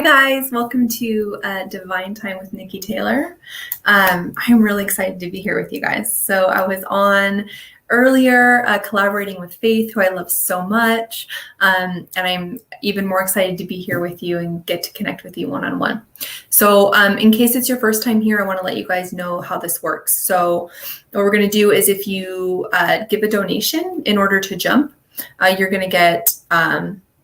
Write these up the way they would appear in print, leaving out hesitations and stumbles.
guys, welcome to Divine Time with Nikki Taylor. I'm really excited to be here with you guys. So I was on earlier collaborating with Faith, who I love so much, and I'm even more excited to be here with you and get to connect with you one-on-one. So in case it's your first time here, I want to let you guys know how this works. So what we're going to do is if you give a donation in order to jump, you're going to get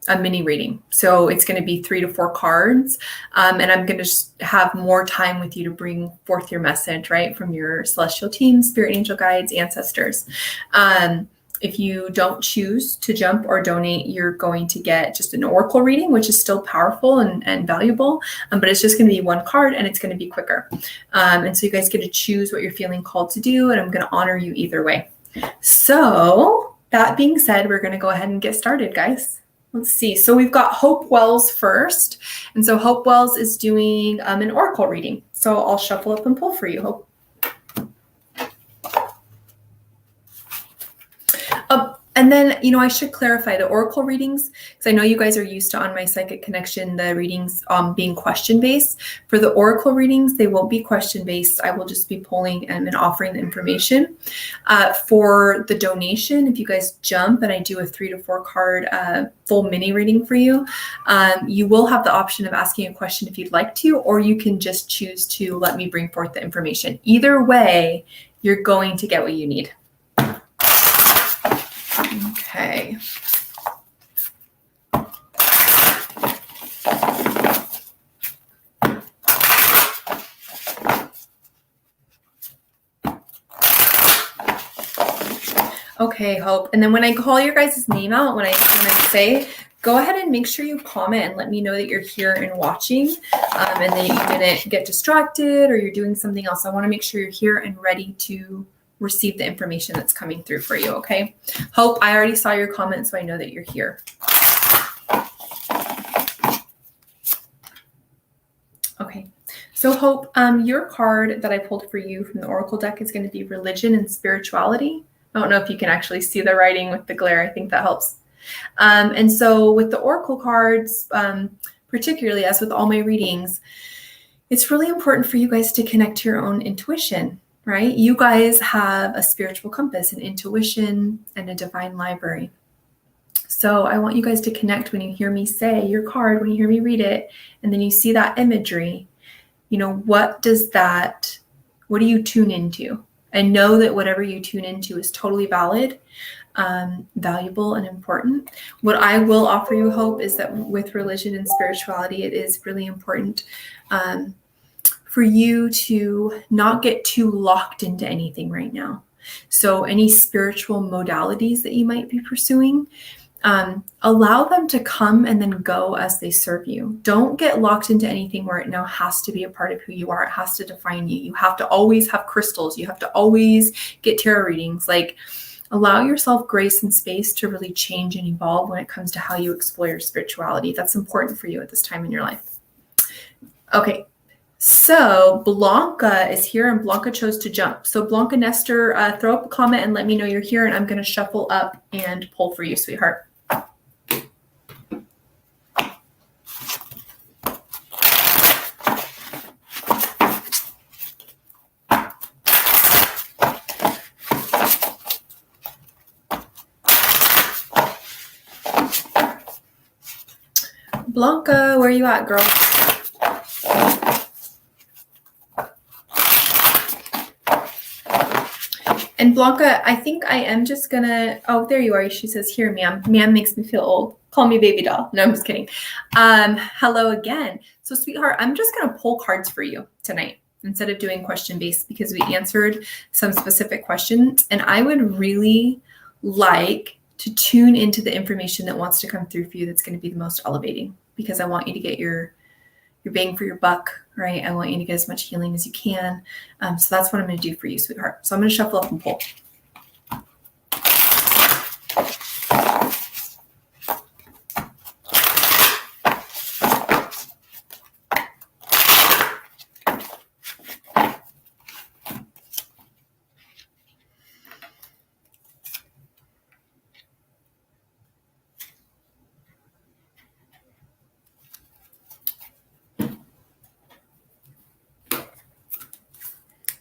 a mini reading. So it's going to be 3 to 4 cards. And I'm going to just have more time with you to bring forth your message, right? From your celestial team, spirit angel guides, ancestors. If you don't choose to jump or donate, you're going to get just an oracle reading, which is still powerful and valuable. But it's just going to be 1 card and it's going to be quicker. And so you guys get to choose what you're feeling called to do. And I'm going to honor you either way. So that being said, we're going to go ahead and get started, guys. Let's see. So we've got Hope Wells first. And so Hope Wells is doing an oracle reading. So I'll shuffle up and pull for you, Hope. And then, I should clarify the oracle readings, because I know you guys are used to on my Psychic Connection, the readings being question-based. For the oracle readings, they won't be question-based. I will just be pulling and offering the information. For the donation, if you guys jump and I do a 3 to 4 card full mini reading for you, you will have the option of asking a question if you'd like to, or you can just choose to let me bring forth the information. Either way, you're going to get what you need. Okay. Okay, Hope. And then when I call your guys' name out, when I say, go ahead and make sure you comment and let me know that you're here and watching, and that you didn't get distracted or you're doing something else. I want to make sure you're here and ready to receive the information that's coming through for you, okay? Hope, I already saw your comment, so I know that you're here. Okay, so Hope, your card that I pulled for you from the Oracle deck is going to be Religion and Spirituality. I don't know if you can actually see the writing with the glare. I think that helps. And so with the Oracle cards, particularly as with all my readings, it's really important for you guys to connect to your own intuition. Right? You guys have a spiritual compass, an intuition, and a divine library. So I want you guys to connect when you hear me say your card, when you hear me read it, and then you see that imagery. What do you tune into? And know that whatever you tune into is totally valid, valuable, and important. What I will offer you, Hope, is that with religion and spirituality, it is really important for you to not get too locked into anything right now. So any spiritual modalities that you might be pursuing, allow them to come and then go as they serve you. Don't get locked into anything where it now has to be a part of who you are. It has to define you. You have to always have crystals. You have to always get tarot readings. Allow yourself grace and space to really change and evolve when it comes to how you explore your spirituality. That's important for you at this time in your life. Okay. So Blanca is here, and Blanca chose to jump. So Blanca Nestor, throw up a comment and let me know you're here, and I'm going to shuffle up and pull for you, sweetheart. Blanca, where are you at, girl? And Blanca, I think I am just gonna, oh, there you are. She says, here, ma'am. Ma'am makes me feel old. Call me baby doll. No, I'm just kidding. Hello again. So sweetheart, I'm just gonna pull cards for you tonight instead of doing question-based, because we answered some specific questions. And I would really like to tune into the information that wants to come through for you that's gonna be the most elevating, because I want you to get your bang for your buck, right? I want you to get as much healing as you can. So that's what I'm going to do for you, sweetheart. So I'm going to shuffle up and pull.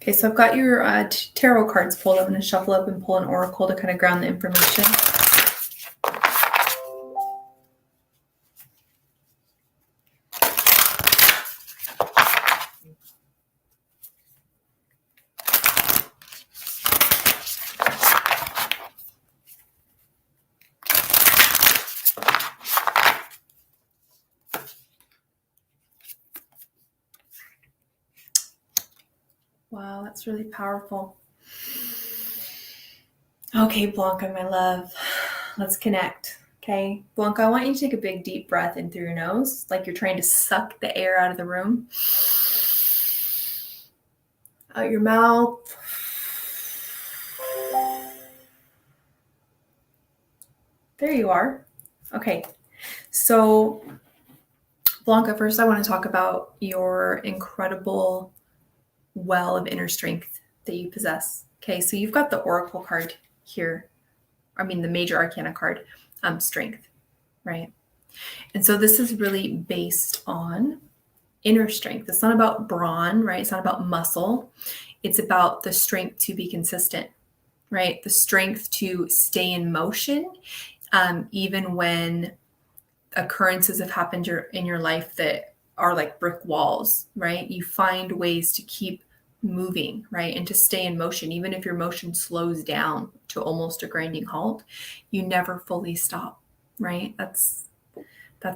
Okay, so I've got your tarot cards pulled. I'm going to shuffle up and pull an oracle to kind of ground the information. Wow, that's really powerful. Okay, Blanca, my love, let's connect. Okay, Blanca, I want you to take a big deep breath in through your nose, like you're trying to suck the air out of the room. Out your mouth. There you are. Okay, so Blanca, first I want to talk about your incredible well of inner strength that you possess. Okay, so you've got the oracle card here. I mean, the major arcana card, strength, right? And so this is really based on inner strength. It's not about brawn, right? It's not about muscle. It's about the strength to be consistent, right? The strength to stay in motion, even when occurrences have happened in your life that are like brick walls, right? You find ways to keep moving, right? And to stay in motion, even if your motion slows down to almost a grinding halt, you never fully stop, right? That's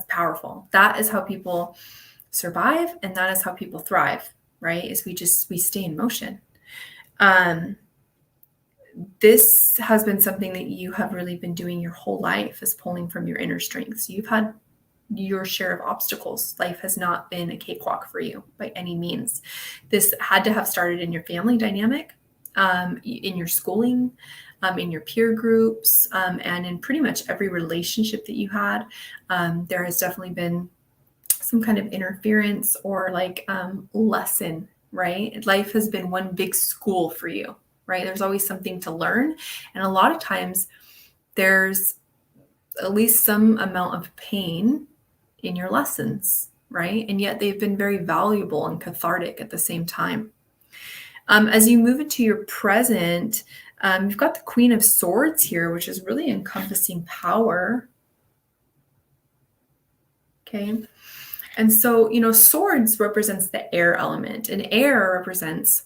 powerful. That is how people survive, and that is how people thrive, right? Is we stay in motion. This has been something that you have really been doing your whole life, is pulling from your inner strengths. You've had your share of obstacles. Life has not been a cakewalk for you by any means. This had to have started in your family dynamic, in your schooling, in your peer groups, and in pretty much every relationship that you had. There has definitely been some kind of interference or like lesson, right? Life has been one big school for you, right? There's always something to learn. And a lot of times there's at least some amount of pain in your lessons, right? And yet they've been very valuable and cathartic at the same time. As you move into your present, you've got the Queen of Swords here, which is really encompassing power. Okay. And so, swords represents the air element, and air represents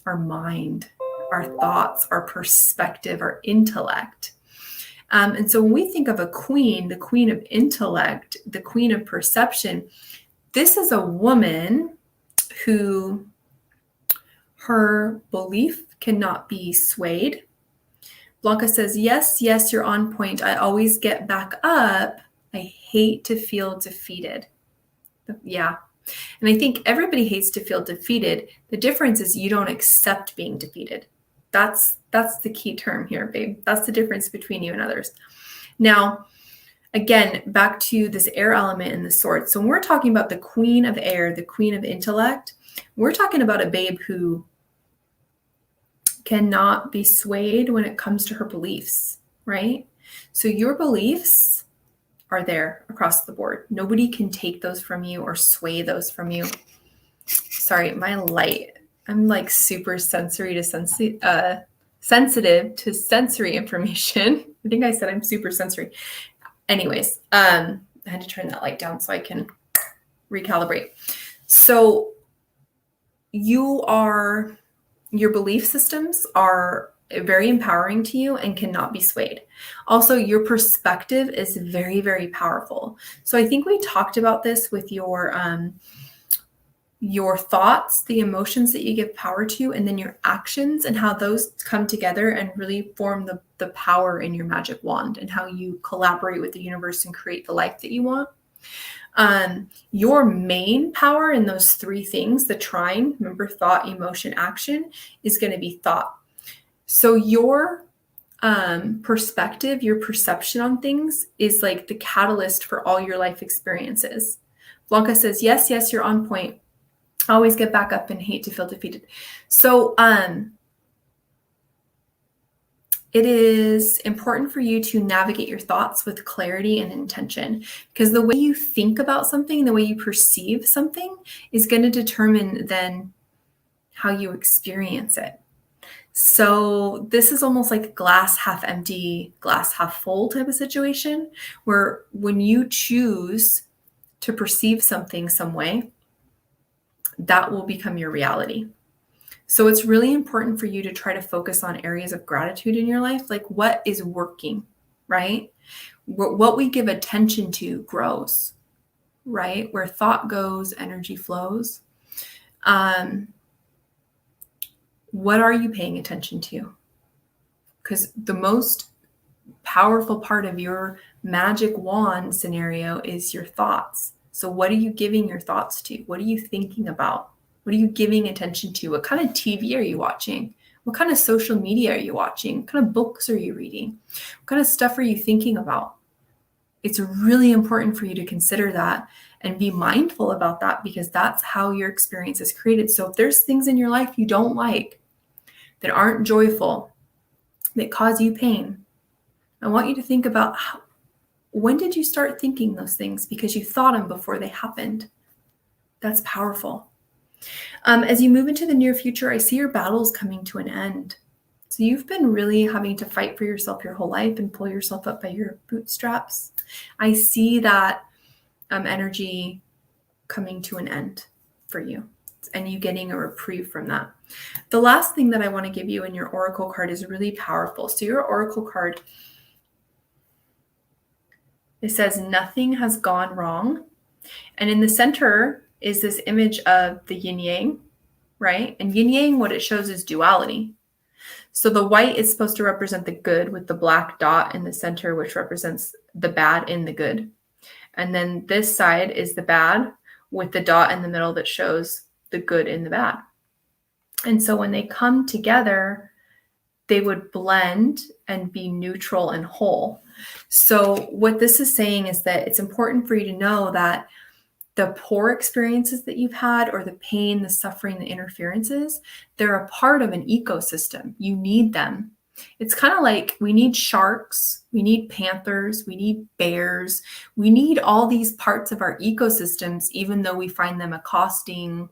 our mind, our thoughts, our perspective, our intellect. And so when we think of a queen, the queen of intellect, the queen of perception, this is a woman who her belief cannot be swayed. Blanca says, yes, you're on point. I always get back up. I hate to feel defeated. Yeah. And I think everybody hates to feel defeated. The difference is you don't accept being defeated. That's the key term here, babe. That's the difference between you and others. Now, again, back to this air element in the sword. So when we're talking about the queen of air, the queen of intellect, we're talking about a babe who cannot be swayed when it comes to her beliefs, right? So your beliefs are there across the board. Nobody can take those from you or sway those from you. Sorry, my light. I'm like super sensitive to sensory information. I think I said I'm super sensory. Anyways, I had to turn that light down so I can recalibrate. So your belief systems are very empowering to you and cannot be swayed. Also, your perspective is very, very powerful. So I think we talked about this with your thoughts, the emotions that you give power to, and then your actions and how those come together and really form the power in your magic wand and how you collaborate with the universe and create the life that you want. Your main power in those three things, the trine, remember, thought, emotion, action, is going to be thought. So your perspective, your perception on things is like the catalyst for all your life experiences. Blanca says, yes, you're on point. Always get back up and hate to feel defeated. So it is important for you to navigate your thoughts with clarity and intention, because the way you think about something, the way you perceive something is going to determine then how you experience it. So this is almost like a glass half empty, glass half full type of situation, where when you choose to perceive something some way, that will become your reality. So it's really important for you to try to focus on areas of gratitude in your life, like what is working, right? What we give attention to grows, right? Where thought goes, energy flows. What are you paying attention to? Because the most powerful part of your magic wand scenario is your thoughts. So what are you giving your thoughts to? What are you thinking about? What are you giving attention to? What kind of TV are you watching? What kind of social media are you watching? What kind of books are you reading? What kind of stuff are you thinking about? It's really important for you to consider that and be mindful about that, because that's how your experience is created. So if there's things in your life you don't like, that aren't joyful, that cause you pain, I want you to think about when did you start thinking those things because you thought them before they happened. That's powerful. As you move into the near future, I see your battles coming to an end. So you've been really having to fight for yourself your whole life and pull yourself up by your bootstraps. I see that energy coming to an end for you and you getting a reprieve from that. The last thing that I want to give you in your oracle card is really powerful. So your oracle card, it says nothing has gone wrong. And in the center is this image of the yin yang, right? And yin yang, what it shows is duality. So the white is supposed to represent the good with the black dot in the center, which represents the bad in the good. And then this side is the bad with the dot in the middle that shows the good in the bad. And so when they come together, they would blend and be neutral and whole. So what this is saying is that it's important for you to know that the poor experiences that you've had, or the pain, the suffering, the interferences, they're a part of an ecosystem. You need them. It's kind of like we need sharks, we need panthers, we need bears. We need all these parts of our ecosystems, even though we find them accosting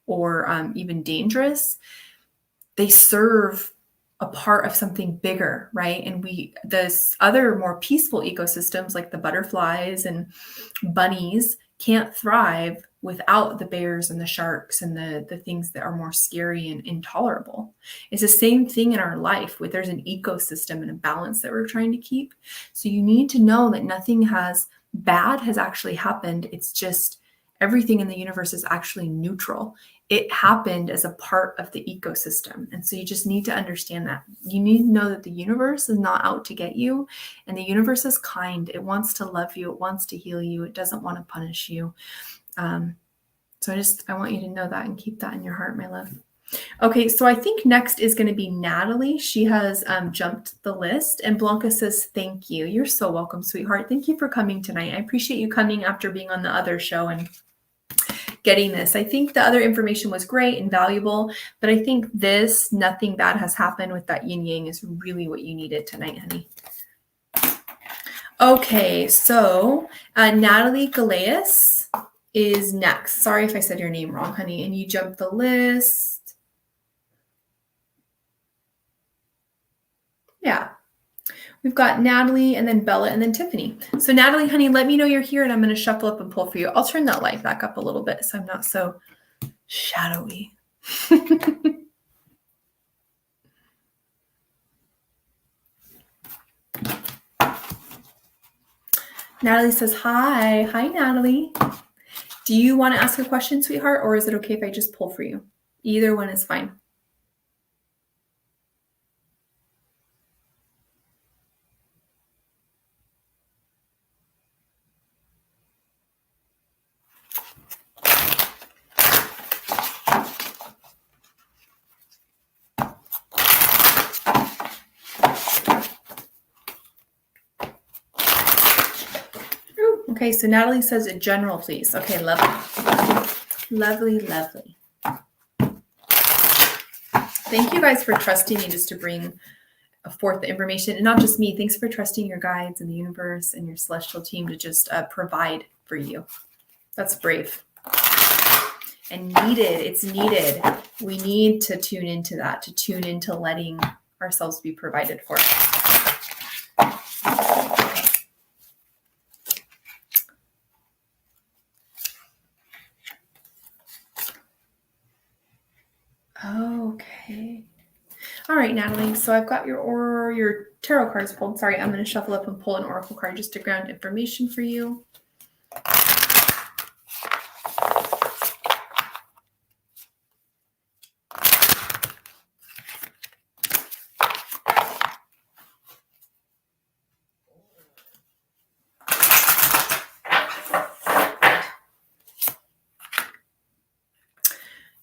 or even dangerous. They serve a part of something bigger, right? And this other more peaceful ecosystems like the butterflies and bunnies can't thrive without the bears and the sharks and the things that are more scary and intolerable. It's the same thing in our life, where there's an ecosystem and a balance that we're trying to keep. So you need to know that nothing bad has actually happened. It's just everything in the universe is actually neutral. It happened as a part of the ecosystem. And so you just need to understand that. You need to know that the universe is not out to get you, and the universe is kind. It wants to love you. It wants to heal you. It doesn't want to punish you. So I want you to know that and keep that in your heart, my love. Okay, so I think next is going to be Natalie. She has jumped the list, and Blanca says, thank you. You're so welcome, sweetheart. Thank you for coming tonight. I appreciate you coming after being on the other show and getting this. I think the other information was great and valuable, but I think nothing bad has happened with that yin yang is really what you needed tonight, honey. Okay, so Natalie Galeas is next. Sorry if I said your name wrong, honey, and you jumped the list. Yeah. We've got Natalie and then Bella and then Tiffany. So Natalie, honey, let me know you're here and I'm going to shuffle up and pull for you. I'll turn that light back up a little bit so I'm not so shadowy. Natalie says, hi. Hi, Natalie. Do you want to ask a question, sweetheart, or is it okay if I just pull for you? Either one is fine. Okay, so Natalie says a general, please. Okay, lovely. Lovely, lovely. Thank you guys for trusting me just to bring forth the information. And not just me. Thanks for trusting your guides and the universe and your celestial team to just provide for you. That's brave. And needed. It's needed. We need to tune into that, to tune into letting ourselves be provided for. Okay. All right, Natalie. So I've got your tarot cards pulled. Sorry, I'm going to shuffle up and pull an oracle card just to ground information for you.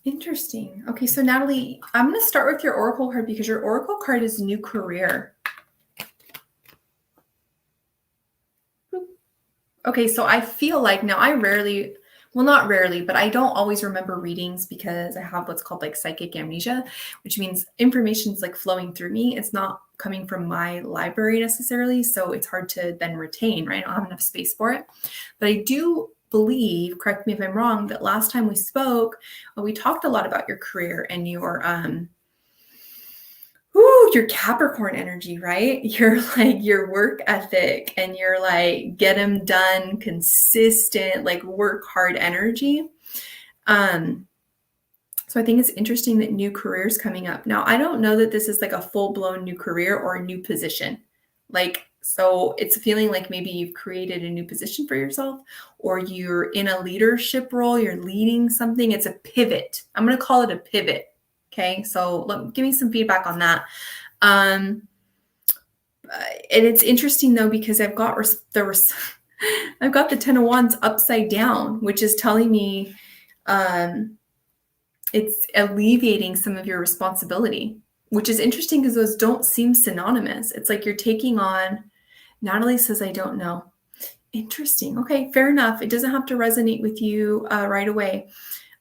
Interesting. Okay, so Natalie, I'm going to start with your oracle card because your oracle card is new career. Okay, so I feel like now I rarely, well, not rarely, but I don't always remember readings because I have what's called like psychic amnesia, which means information's like flowing through me. It's not coming from my library necessarily, so it's hard to then retain, right? I don't have enough space for it. But I do believe, correct me if I'm wrong, that last time we spoke, we talked a lot about your career and your Capricorn energy, right? You're like your work ethic and you're like get them done, consistent, like work hard energy. So I think it's interesting that new careers coming up. Now, I don't know that this is like a full-blown new career or a new position. So it's feeling like maybe you've created a new position for yourself or you're in a leadership role, you're leading something. It's a pivot. I'm going to call it a pivot. Okay, so give me some feedback on that. And it's interesting though because I've got the Ten of Wands upside down, which is telling me it's alleviating some of your responsibility, which is interesting because those don't seem synonymous. It's like you're taking on. Natalie says, "I don't know." Interesting. Okay, fair enough. It doesn't have to resonate with you right away.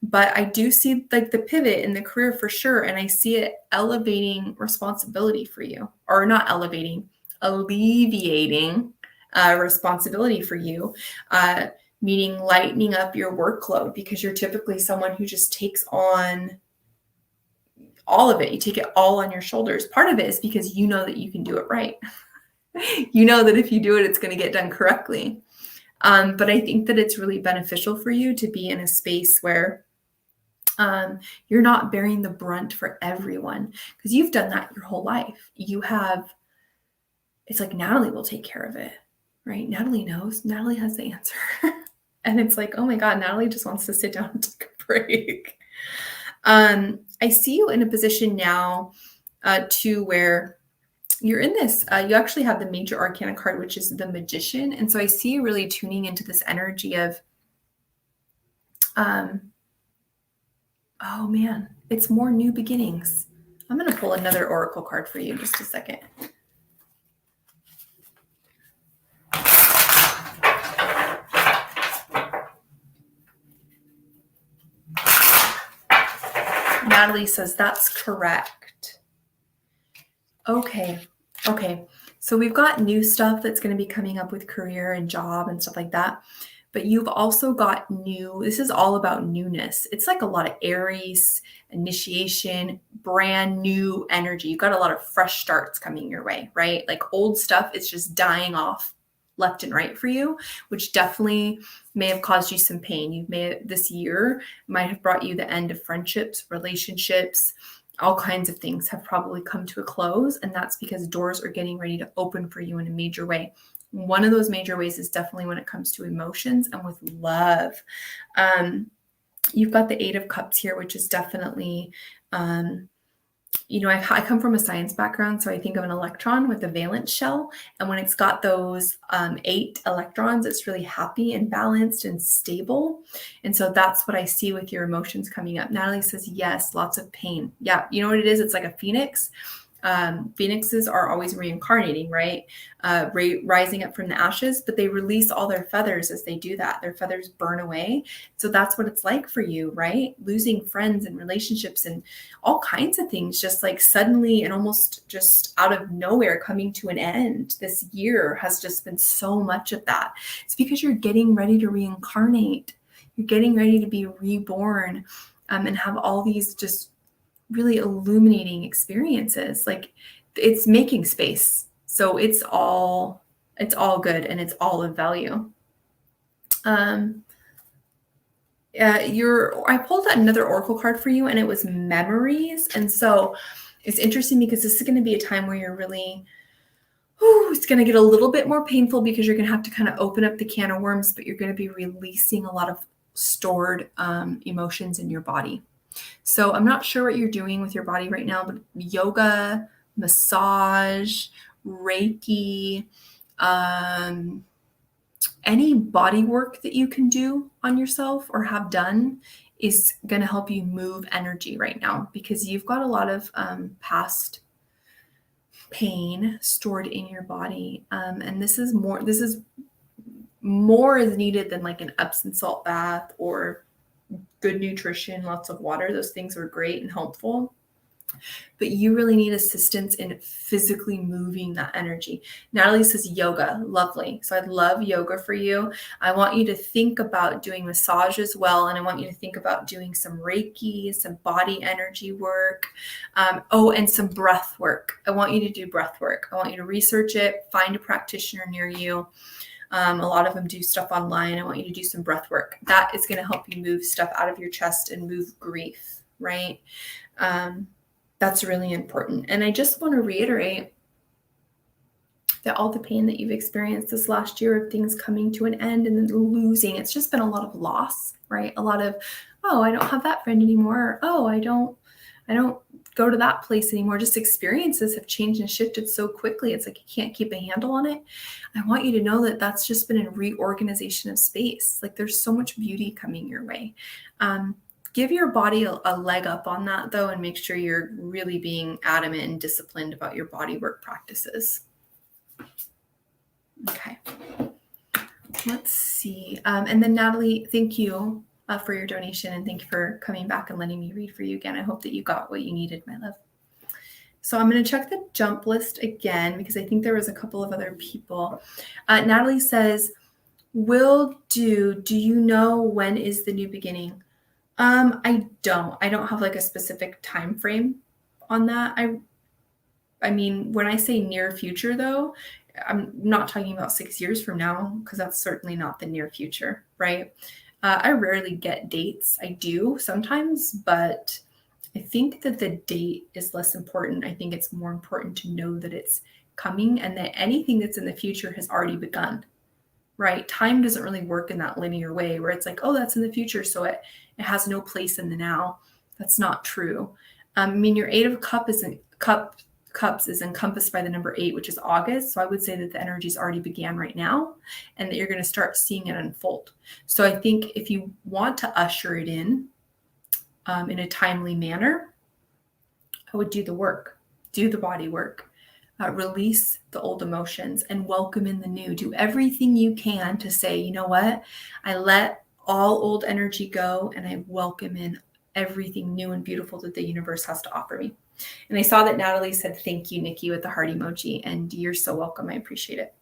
But I do see like the pivot in the career for sure. And I see it elevating responsibility for you, or not elevating, alleviating responsibility for you, meaning lightening up your workload because you're typically someone who just takes on all of it. You take it all on your shoulders. Part of it is because you know that you can do it right. You know that if you do it, it's going to get done correctly. But I think that it's really beneficial for you to be in a space where you're not bearing the brunt for everyone because you've done that your whole life. It's like Natalie will take care of it, right? Natalie knows. Natalie has the answer. And it's like, oh my God, Natalie just wants to sit down and take a break. I see you in a position now to where you're in this, you actually have the major arcana card, which is the Magician. And so I see you really tuning into this energy of, oh man, it's more new beginnings. I'm going to pull another oracle card for you in just a second. Natalie says that's correct. Okay. So we've got new stuff that's going to be coming up with career and job and stuff like that. But you've also got this is all about newness. It's like a lot of Aries, initiation, brand new energy. You've got a lot of fresh starts coming your way, right? Like old stuff is just dying off left and right for you, which definitely may have caused you some pain. This year might have brought you the end of friendships, relationships, all kinds of things have probably come to a close. And that's because doors are getting ready to open for you in a major way. One of those major ways is definitely when it comes to emotions and with love. You've got the Eight of Cups here, which is definitely, I come from a science background, so I think of an electron with a valence shell. And when it's got those 8 electrons, it's really happy and balanced and stable. And so that's what I see with your emotions coming up. Natalie says, yes, lots of pain. Yeah, you know what it is? It's like a phoenix. Phoenixes are always reincarnating, right? Rising up from the ashes, but they release all their feathers as they do that. Their feathers burn away. So that's what it's like for you, right? Losing friends and relationships and all kinds of things, just like suddenly and almost just out of nowhere coming to an end. This year has just been so much of that. It's because you're getting ready to reincarnate. You're getting ready to be reborn, and have all these just really illuminating experiences. Like it's making space. So it's all good and it's all of value. I pulled another oracle card for you and it was memories. And so it's interesting because this is going to be a time where you're really, it's going to get a little bit more painful because you're going to have to kind of open up the can of worms, but you're going to be releasing a lot of stored emotions in your body. So I'm not sure what you're doing with your body right now, but yoga, massage, Reiki, any body work that you can do on yourself or have done is going to help you move energy right now, because you've got a lot of past pain stored in your body. And this is more is needed than like an Epsom salt bath or good nutrition, lots of water. Those things are great and helpful, but you really need assistance in physically moving that energy. Natalie says yoga, lovely. So I'd love yoga for you. I want you to think about doing massage as well. And I want you to think about doing some Reiki, some body energy work. And some breath work. I want you to do breath work. I want you to research it, find a practitioner near you. A lot of them do stuff online. I want you to do some breath work. That is going to help you move stuff out of your chest and move grief, right? That's really important. And I just want to reiterate that all the pain that you've experienced this last year of things coming to an end and then losing, it's just been a lot of loss, right? A lot of, oh, I don't have that friend anymore. Oh, I don't go to that place anymore. Just experiences have changed and shifted so quickly. It's like you can't keep a handle on it. I want you to know that that's just been a reorganization of space. Like there's so much beauty coming your way. Give your body a leg up on that, though, and make sure you're really being adamant and disciplined about your body work practices. Okay. Let's see. And then, Natalie, thank you for your donation, and thank you for coming back and letting me read for you again. I hope that you got what you needed, my love. So I'm going to check the jump list again because I think there was a couple of other people. Natalie says, do you know when is the new beginning? I don't have like a specific time frame on that. I mean, when I say near future though, I'm not talking about 6 years from now, because that's certainly not the near future, right? I rarely get dates. I do sometimes, but I think that the date is less important. I think it's more important to know that it's coming and that anything that's in the future has already begun, right? Time doesn't really work in that linear way where it's like, oh, that's in the future, so it has no place in the now. That's not true. I mean, your 8 of Cups is encompassed by the number 8, which is August. So I would say that the energies already began right now and that you're going to start seeing it unfold. So I think if you want to usher it in a timely manner, I would do the work, do the body work, release the old emotions and welcome in the new. Do everything you can to say, you know what? I let all old energy go and I welcome in everything new and beautiful that the universe has to offer me. And I saw that Natalie said, thank you, Nikki, with the heart emoji, and you're so welcome. I appreciate it.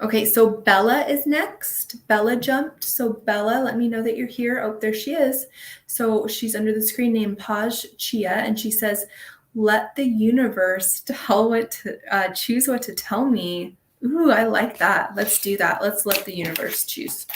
Okay, so Bella is next. Bella jumped. So Bella, let me know that you're here. Oh, there she is. So she's under the screen name Paj Chia, and she says, let the universe choose what to tell me. Ooh, I like that. Let's do that. Let's let the universe choose.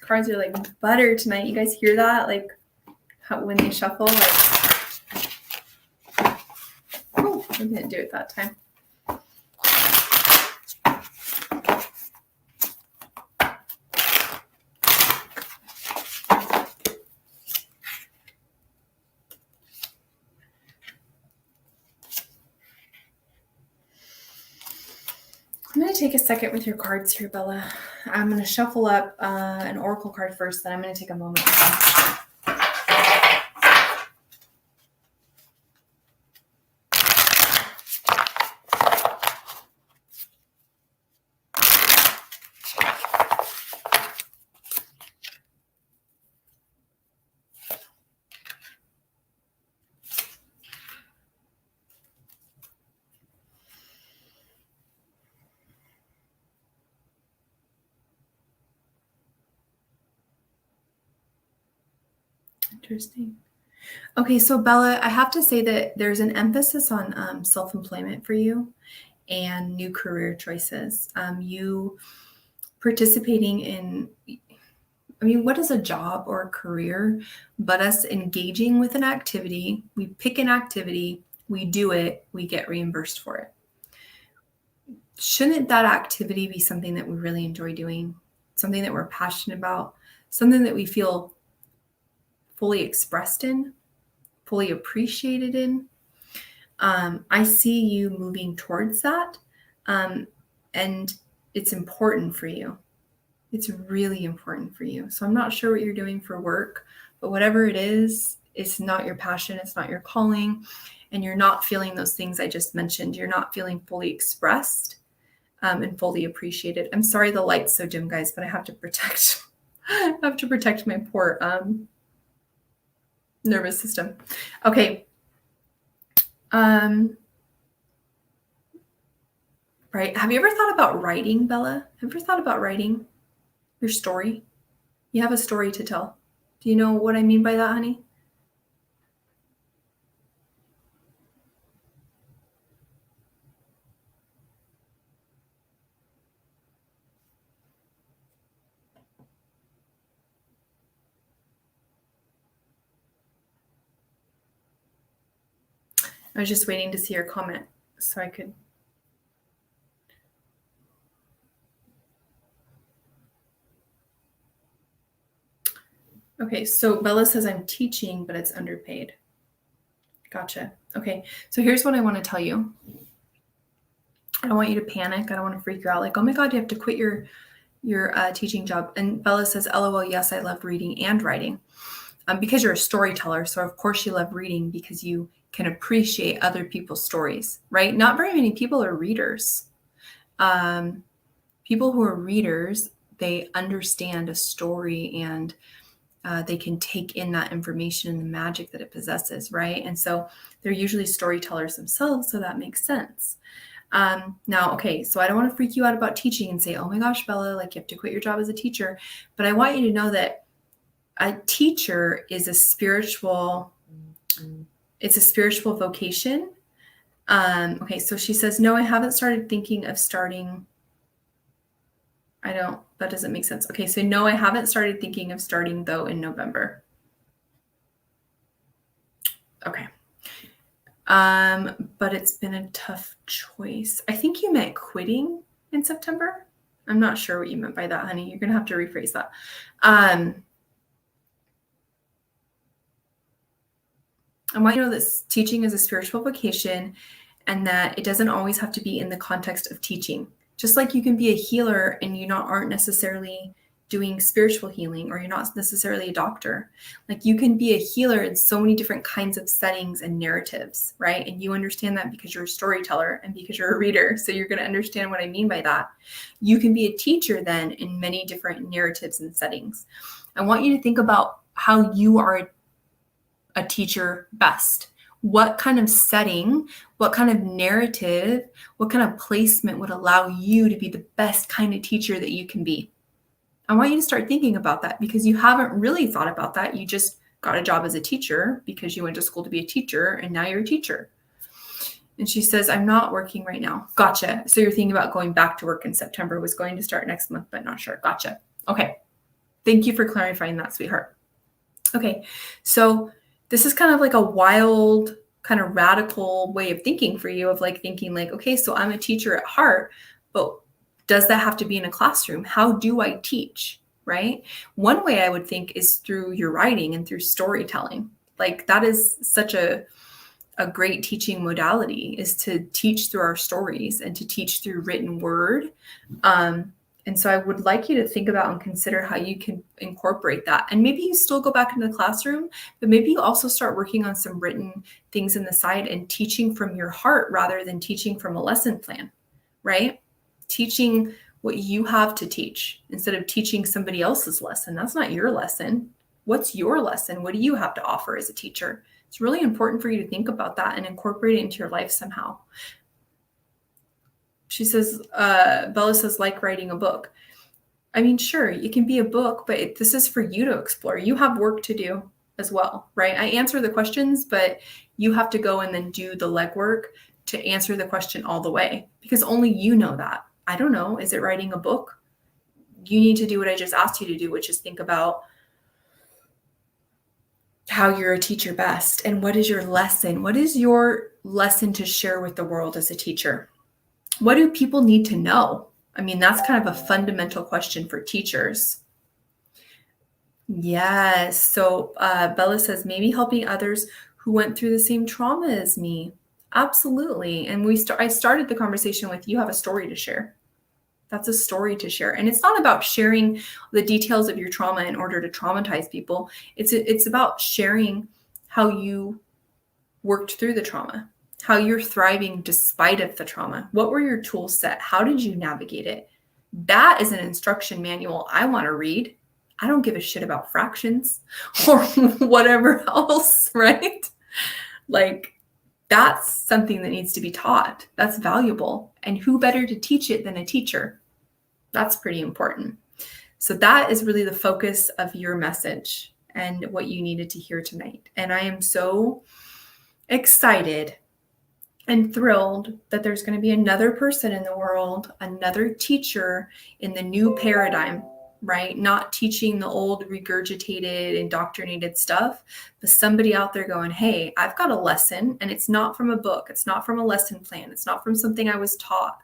Cards are like butter tonight. You guys hear that? Like how when they shuffle, like, oh, I didn't do it that time. I'm going to take a second with your cards here, Bella. I'm going to shuffle up an oracle card first, then I'm going to take a moment with them. Interesting. Okay, so Bella, I have to say that there's an emphasis on self-employment for you and new career choices. You participating in, I mean, what is a job or a career but us engaging with an activity? We pick an activity, we do it, we get reimbursed for it. Shouldn't that activity be something that we really enjoy doing, something that we're passionate about, something that we feel fully expressed in, fully appreciated in? I see you moving towards that, and it's important for you. It's really important for you. So I'm not sure what you're doing for work, but whatever it is, it's not your passion, it's not your calling, and you're not feeling those things I just mentioned. You're not feeling fully expressed and fully appreciated. I'm sorry the light's so dim, guys, but I have to protect my poor nervous system. Okay. Right. Have you ever thought about writing, Bella? Have you ever thought about writing your story? You have a story to tell. Do you know what I mean by that, honey? I was just waiting to see your comment so I could. Okay, so Bella says I'm teaching, but it's underpaid. Gotcha. Okay, so here's what I want to tell you. I don't want you to panic. I don't want to freak you out. Like, oh my God, you have to quit your teaching job. And Bella says, LOL, yes, I love reading and writing. Because you're a storyteller. So of course you love reading because you can appreciate other people's stories, right? Not very many people are readers. People who are readers, they understand a story and they can take in that information and the magic that it possesses, right? And so they're usually storytellers themselves, so that makes sense. Now, okay, so I don't want to freak you out about teaching and say, oh my gosh, Bella, like you have to quit your job as a teacher. But I want you to know that a teacher is a spiritual, it's a spiritual vocation. Okay, so she says, no, I haven't started thinking of starting. That doesn't make sense. Okay, so no, I haven't started thinking of starting though in November. Okay. But it's been a tough choice. I think you meant quitting in September. I'm not sure what you meant by that, honey. You're going to have to rephrase that. I want you to know that teaching is a spiritual vocation and that it doesn't always have to be in the context of teaching. Just like you can be a healer and you aren't necessarily doing spiritual healing, or you're not necessarily a doctor. Like you can be a healer in so many different kinds of settings and narratives, right? And you understand that because you're a storyteller and because you're a reader. So you're going to understand what I mean by that. You can be a teacher then in many different narratives and settings. I want you to think about how you are a teacher best. What kind of setting, what kind of narrative, what kind of placement would allow you to be the best kind of teacher that you can be? I want you to start thinking about that because you haven't really thought about that. You just got a job as a teacher because you went to school to be a teacher and now you're a teacher. And she says, I'm not working right now. Gotcha. So you're thinking about going back to work in September, was going to start next month, but not sure. Gotcha. Okay. Thank you for clarifying that, sweetheart. Okay. So this is kind of like a wild, kind of radical way of thinking for you, of like thinking like, okay, so I'm a teacher at heart, but does that have to be in a classroom? How do I teach, right? One way I would think is through your writing and through storytelling. Like that is such a great teaching modality, is to teach through our stories and to teach through written word. And so I would like you to think about and consider how you can incorporate that. And maybe you still go back into the classroom, but maybe you also start working on some written things in the side and teaching from your heart rather than teaching from a lesson plan, right? Teaching what you have to teach instead of teaching somebody else's lesson. That's not your lesson. What's your lesson? What do you have to offer as a teacher? It's really important for you to think about that and incorporate it into your life somehow. She says, Bella says, like writing a book. I mean, sure, it can be a book, but this is for you to explore. You have work to do. as well, right? I answer the questions, but you have to go and then do the legwork to answer the question all the way, because only you know that. I don't know. Is it writing a book? You need to do what I just asked you to do, which is think about how you're a teacher best and what is your lesson? What is your lesson to share with the world as a teacher? What do people need to know? I mean, that's kind of a fundamental question for teachers. Yes. So Bella says, maybe helping others who went through the same trauma as me. Absolutely. And I started the conversation with, you have a story to share. That's a story to share. And it's not about sharing the details of your trauma in order to traumatize people. It's about sharing how you worked through the trauma, how you're thriving despite of the trauma. What were your tool set? How did you navigate it? That is an instruction manual I want to read. I don't give a shit about fractions or whatever else, right? Like, that's something that needs to be taught. That's valuable. And who better to teach it than a teacher? That's pretty important. So that is really the focus of your message and what you needed to hear tonight. And I am so excited and thrilled that there's going to be another person in the world, another teacher in the new paradigm, right? Not teaching the old regurgitated, indoctrinated stuff, but somebody out there going, hey, I've got a lesson, and it's not from a book. It's not from a lesson plan. It's not from something I was taught.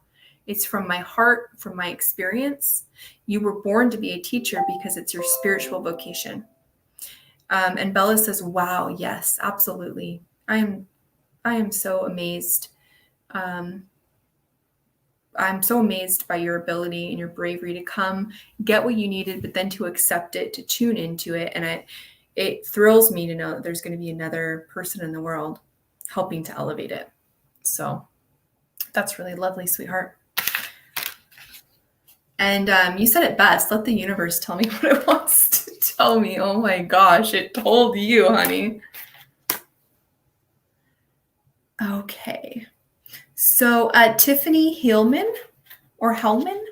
It's from my heart, from my experience. You were born to be a teacher because it's your spiritual vocation. And Bella says, wow, yes, absolutely. I am so amazed. I'm so amazed by your ability and your bravery to come get what you needed, but then to accept it, to tune into it. And it thrills me to know that there's going to be another person in the world helping to elevate it. So that's really lovely, sweetheart. And you said it best. Let the universe tell me what it wants to tell me. Oh my gosh, it told you, honey. Okay. So Tiffany Hillman or Hellman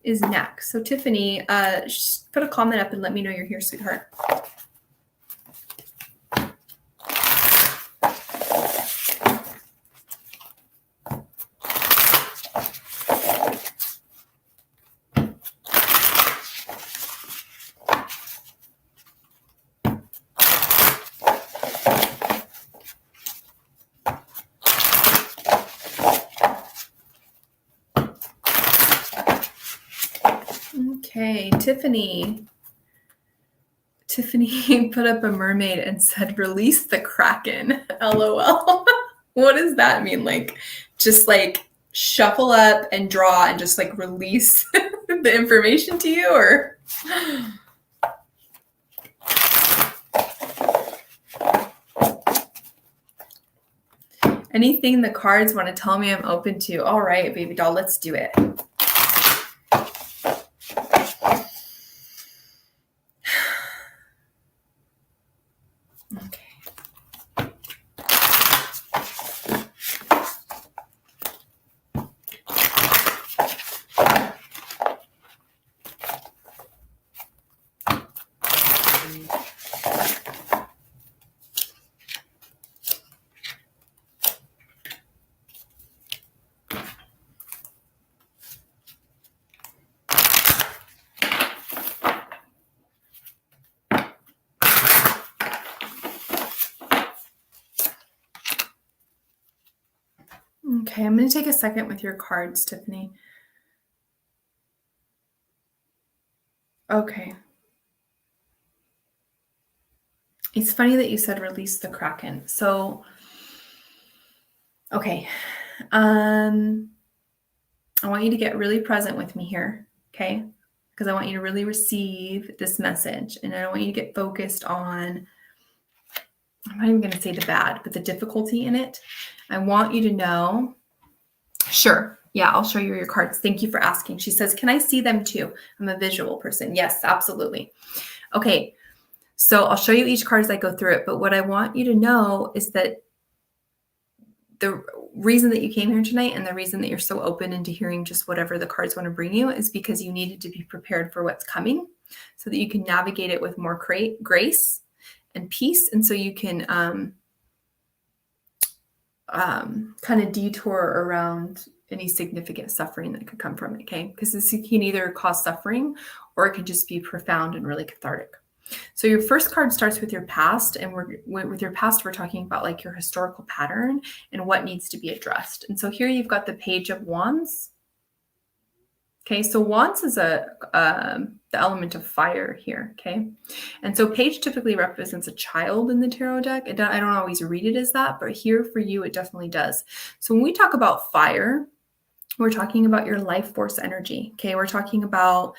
is next. So Tiffany, put a comment up and let me know you're here, sweetheart. Okay, Tiffany put up a mermaid and said, release the Kraken, LOL. What does that mean? Like, just like shuffle up and draw and just like release the information to you, or? Anything the cards want to tell me, I'm open to. All right, baby doll, let's do it. Okay, I'm going to take a second with your cards, Tiffany. Okay. It's funny that you said release the Kraken. So, okay. I want you to get really present with me here, okay? Because I want you to really receive this message. And I don't want you to get focused on, I'm not even going to say the bad, but the difficulty in it. I want you to know, sure. Yeah, I'll show you your cards. Thank you for asking. She says, can I see them too? I'm a visual person. Yes, absolutely. Okay. So I'll show you each card as I go through it. But what I want you to know is that the reason that you came here tonight and the reason that you're so open into hearing just whatever the cards want to bring you is because you needed to be prepared for what's coming so that you can navigate it with more grace and peace. And so you can kind of detour around any significant suffering that could come from it, okay? Because this can either cause suffering or it can just be profound and really cathartic. So your first card starts with your past, and with your past, we're talking about like your historical pattern and what needs to be addressed. And so here you've got the Page of Wands. Okay, so Wands is the element of fire here, okay? And so Page typically represents a child in the tarot deck. I don't always read it as that, but here for you, it definitely does. So when we talk about fire, we're talking about your life force energy, okay? We're talking about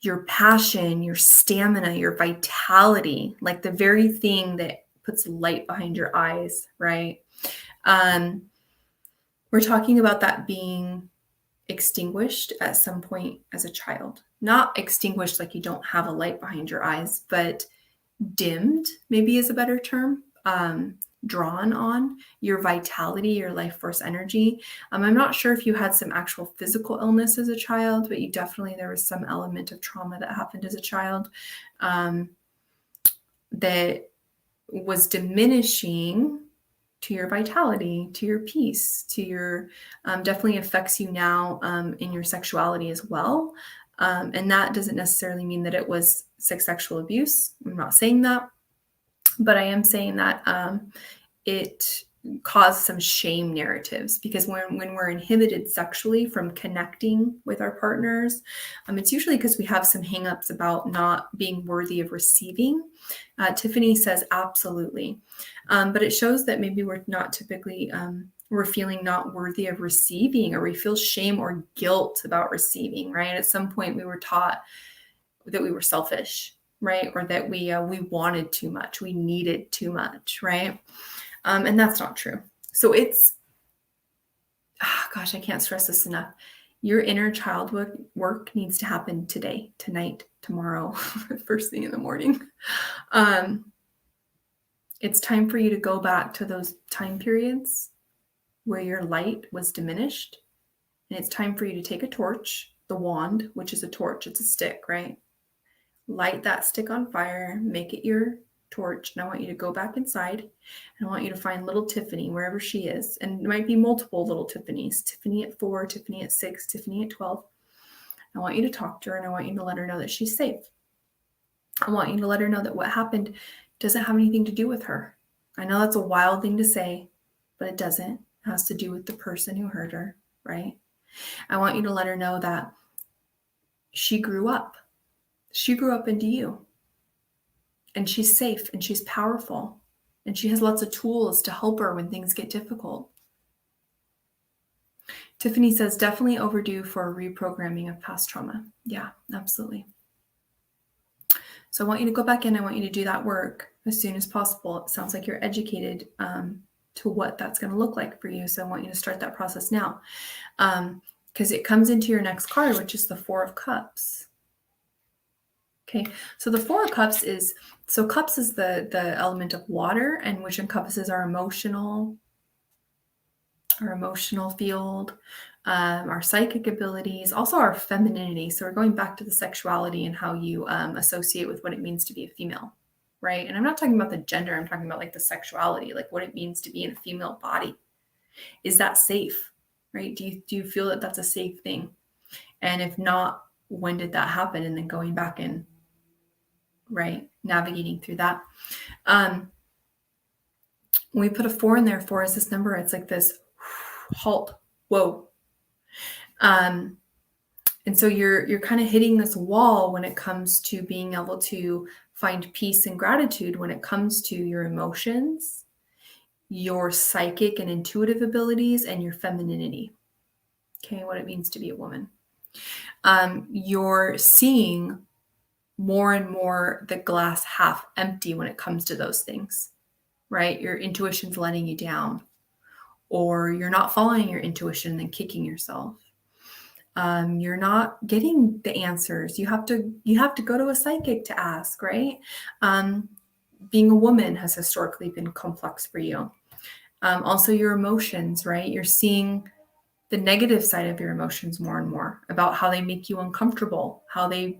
your passion, your stamina, your vitality, like the very thing that puts light behind your eyes, right? We're talking about that being extinguished at some point as a child. Not extinguished like you don't have a light behind your eyes, but dimmed maybe is a better term. Drawn on your vitality, your life force energy. I'm not sure if you had some actual physical illness as a child, but there was some element of trauma that happened as a child that was diminishing to your vitality, to your peace, to your definitely affects you now in your sexuality as well. And that doesn't necessarily mean that it was sexual abuse. I'm not saying that. But I am saying that it caused some shame narratives, because when we're inhibited sexually from connecting with our partners, it's usually because we have some hangups about not being worthy of receiving. Tiffany says absolutely. But it shows that maybe we're not typically, we're feeling not worthy of receiving, or we feel shame or guilt about receiving, right? At some point we were taught that we were selfish, right? Or that we wanted too much, we needed too much, right? And that's not true. So it's, gosh, I can't stress this enough. Your inner child work needs to happen today, tonight, tomorrow, first thing in the morning. It's time for you to go back to those time periods where your light was diminished. And it's time for you to take a torch, the wand, which is a torch, it's a stick, right? Light that stick on fire, make it your torch. And I want you to go back inside, and I want you to find little Tiffany wherever she is. And it might be multiple little Tiffany's, Tiffany at 4, Tiffany at 6, Tiffany at 12. I want you to talk to her, and I want you to let her know that she's safe. I want you to let her know that what happened doesn't have anything to do with her. I know that's a wild thing to say, but it doesn't. It has to do with the person who hurt her, right? I want you to let her know that she grew up. She grew up into you, and she's safe, and she's powerful, and she has lots of tools to help her when things get difficult. Tiffany says, definitely overdue for a reprogramming of past trauma. Yeah, absolutely. So I want you to go back in. I want you to do that work as soon as possible. It sounds like you're educated to what that's going to look like for you. So I want you to start that process now, because it comes into your next card, which is the Four of Cups. Okay, so the Four of Cups is, cups is the element of water, and which encompasses our emotional field, our psychic abilities, also our femininity. So we're going back to the sexuality and how you associate with what it means to be a female, right? And I'm not talking about the gender, I'm talking about like the sexuality, like what it means to be in a female body. Is that safe, right? Do you feel that that's a safe thing? And if not, when did that happen? And then going back and, right, navigating through that. When we put a 4 in there, 4 is this number. It's like this halt, whoa. And so you're kind of hitting this wall when it comes to being able to find peace and gratitude when it comes to your emotions, your psychic and intuitive abilities, and your femininity. Okay, what it means to be a woman. You're seeing more and more the glass half empty when it comes to those things, right? Your intuition's letting you down, or you're not following your intuition and then kicking yourself. You're not getting the answers. You have to go to a psychic to ask, right? Being a woman has historically been complex for you. Also your emotions, right? You're seeing the negative side of your emotions more and more, about how they make you uncomfortable, how they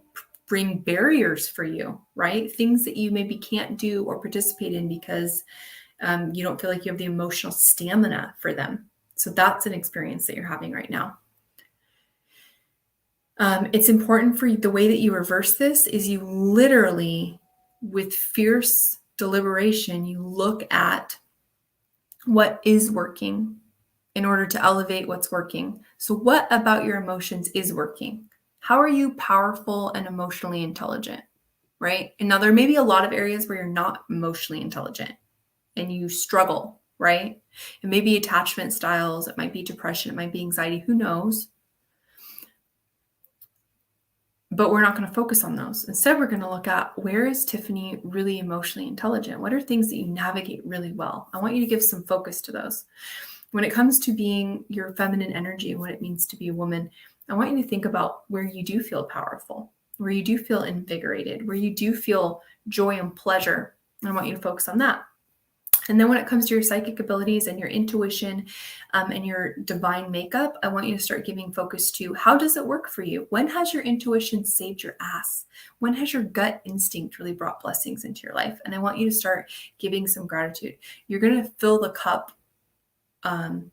bring barriers for you, right? Things that you maybe can't do or participate in because you don't feel like you have the emotional stamina for them. So that's an experience that you're having right now. It's important for you, the way that you reverse this is you literally, with fierce deliberation, you look at what is working in order to elevate what's working. So what about your emotions is working? How are you powerful and emotionally intelligent, right? And now there may be a lot of areas where you're not emotionally intelligent and you struggle, right? It may be attachment styles, it might be depression, it might be anxiety, who knows? But we're not going to focus on those. Instead, we're going to look at, where is Tiffany really emotionally intelligent? What are things that you navigate really well? I want you to give some focus to those. When it comes to being your feminine energy and what it means to be a woman, I want you to think about where you do feel powerful, where you do feel invigorated, where you do feel joy and pleasure. I want you to focus on that. And then when it comes to your psychic abilities and your intuition and your divine makeup, I want you to start giving focus to, how does it work for you? When has your intuition saved your ass? When has your gut instinct really brought blessings into your life? And I want you to start giving some gratitude. You're going to fill the cup.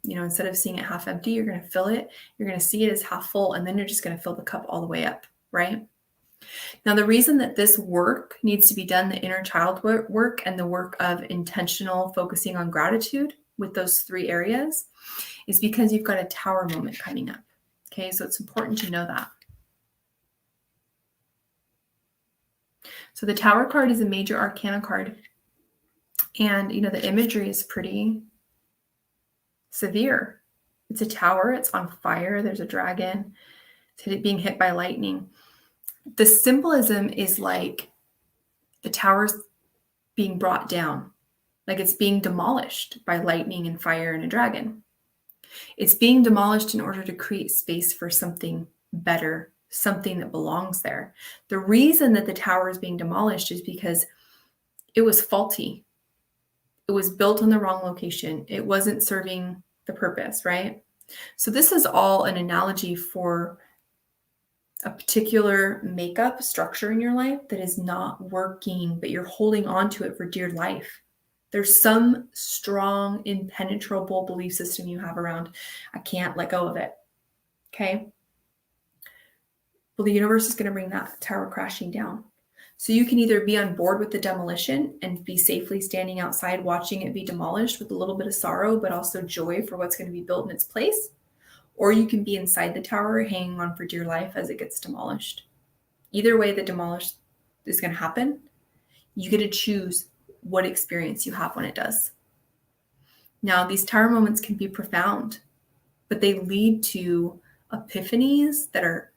Instead of seeing it half empty, you're going to fill it. You're going to see it as half full, and then you're just going to fill the cup all the way up, right? Now, the reason that this work needs to be done, the inner child work and the work of intentional focusing on gratitude with those three areas, is because you've got a tower moment coming up. Okay, so it's important to know that. So the tower card is a major arcana card. And, the imagery is pretty severe. It's a tower. It's on fire. There's a dragon. It's being hit by lightning. The symbolism is like the tower's being brought down, like it's being demolished by lightning and fire and a dragon. It's being demolished in order to create space for something better, something that belongs there. The reason that the tower is being demolished is because it was faulty. It was built on the wrong location. It wasn't serving the purpose, right? So this is all an analogy for a particular makeup structure in your life that is not working, but you're holding on to it for dear life. There's some strong, impenetrable belief system you have around, I can't let go of it. Okay? Well, the universe is going to bring that tower crashing down. So you can either be on board with the demolition and be safely standing outside watching it be demolished with a little bit of sorrow, but also joy for what's going to be built in its place. Or you can be inside the tower hanging on for dear life as it gets demolished. Either way, the demolish is going to happen. You get to choose what experience you have when it does. Now, these tower moments can be profound, but they lead to epiphanies that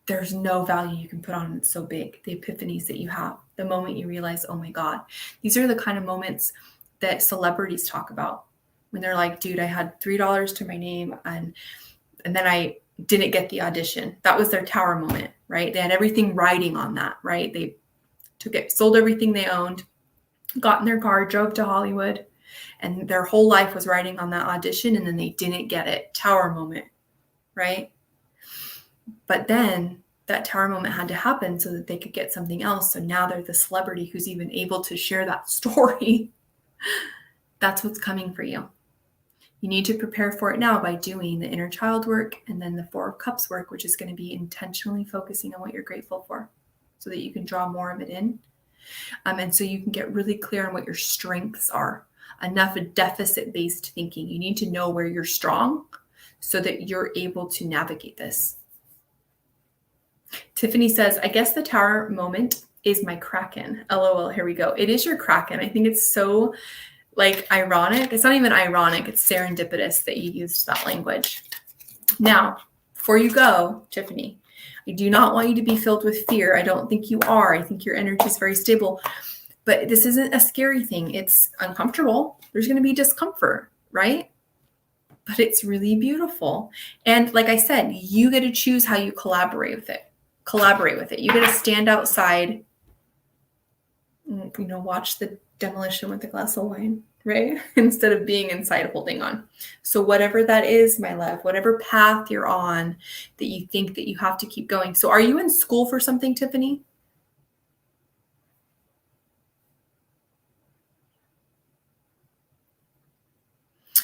there's no value you can put on it. It's so big. The epiphanies that you have, the moment you realize, oh my God, these are the kind of moments that celebrities talk about. When they're like, dude, I had $3 to my name and then I didn't get the audition. That was their tower moment, right? They had everything riding on that, right? They took it, sold everything they owned, got in their car, drove to Hollywood, and their whole life was riding on that audition, and then they didn't get it. Tower moment, right? But then that tower moment had to happen so that they could get something else. So now they're the celebrity who's even able to share that story. That's what's coming for you. You need to prepare for it now by doing the inner child work and then the Four of Cups work, which is going to be intentionally focusing on what you're grateful for so that you can draw more of it in. And so you can get really clear on what your strengths are. Enough deficit-based thinking. You need to know where you're strong so that you're able to navigate this. Tiffany says, I guess the tower moment is my Kraken. LOL, here we go. It is your Kraken. I think it's so ironic. It's not even ironic. It's serendipitous that you used that language. Now, before you go, Tiffany, I do not want you to be filled with fear. I don't think you are. I think your energy is very stable. But this isn't a scary thing. It's uncomfortable. There's going to be discomfort, right? But it's really beautiful. And like I said, you get to choose how you collaborate with it. You get to stand outside, watch the demolition with a glass of wine. right? Instead of being inside holding on. So whatever that is, my love, whatever path you're on that you think that you have to keep going. So are you in school for something, Tiffany?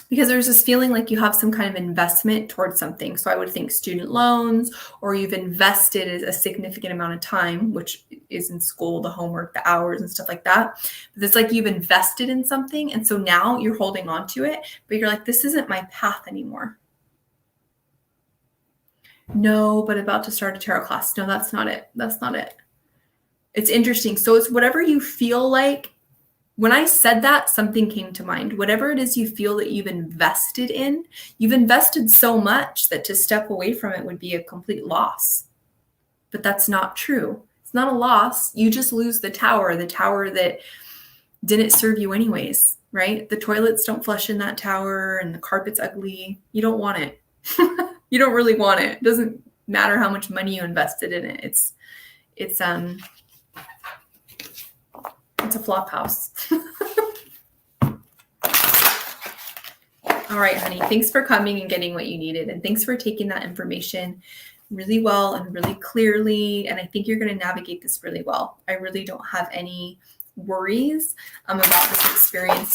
Because there's this feeling like you have some kind of investment towards something. So I would think student loans, or you've invested a significant amount of time, which is in school, the homework, the hours and stuff like that. But it's like you've invested in something. And so now you're holding on to it, but you're like, this isn't my path anymore. No, but about to start a tarot class. No, that's not it. That's not it. It's interesting. So it's whatever you feel like. When I said that, something came to mind. Whatever it is you feel that you've invested so much that to step away from it would be a complete loss. But that's not true. It's not a loss. You just lose the tower that didn't serve you anyways, right? The toilets don't flush in that tower and the carpet's ugly. You don't want it. You don't really want it. It doesn't matter how much money you invested in it. It's a flop house. All right, honey. Thanks for coming and getting what you needed. And thanks for taking that information really well and really clearly. And I think you're going to navigate this really well. I really don't have any worries about this experience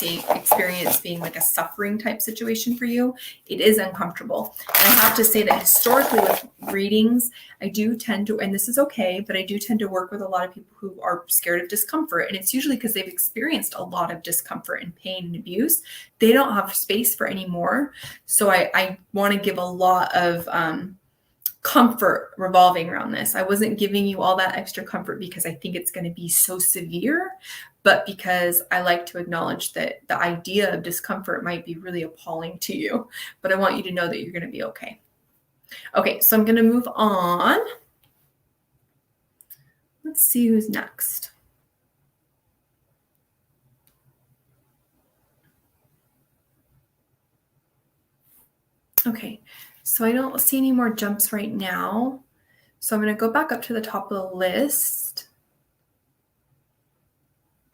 being like a suffering type situation for you. It is uncomfortable. And I have to say that historically with readings, I do tend to, and this is okay, but I do tend to work with a lot of people who are scared of discomfort. And it's usually because they've experienced a lot of discomfort and pain and abuse. They don't have space for any more. So I want to give a lot of comfort revolving around this. I wasn't giving you all that extra comfort because I think it's going to be so severe, but because I like to acknowledge that the idea of discomfort might be really appalling to you, but I want you to know that you're going to be okay. Okay, so I'm going to move on. Let's see who's next. Okay, so I don't see any more jumps right now. So I'm going to go back up to the top of the list.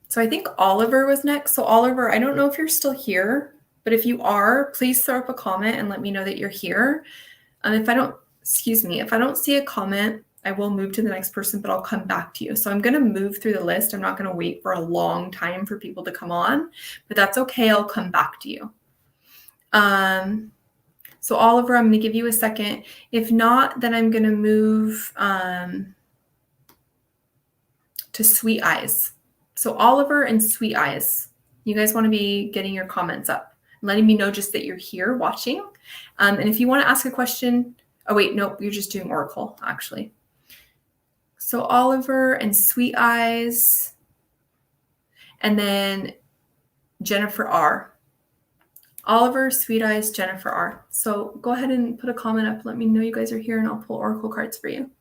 So I think Oliver was next. So Oliver, I don't know if you're still here, but if you are, please throw up a comment and let me know that you're here. If I don't see a comment, I will move to the next person, but I'll come back to you. So I'm going to move through the list. I'm not going to wait for a long time for people to come on, but that's okay. I'll come back to you. So Oliver, I'm going to give you a second. If not, then I'm going to move to Sweet Eyes. So Oliver and Sweet Eyes, you guys want to be getting your comments up, letting me know just that you're here watching. And if you want to ask a question, oh wait, nope, you're just doing Oracle actually. So Oliver and Sweet Eyes, and then Jennifer R. Oliver, Sweet Eyes, Jennifer R. So go ahead and put a comment up. Let me know you guys are here and I'll pull Oracle cards for you.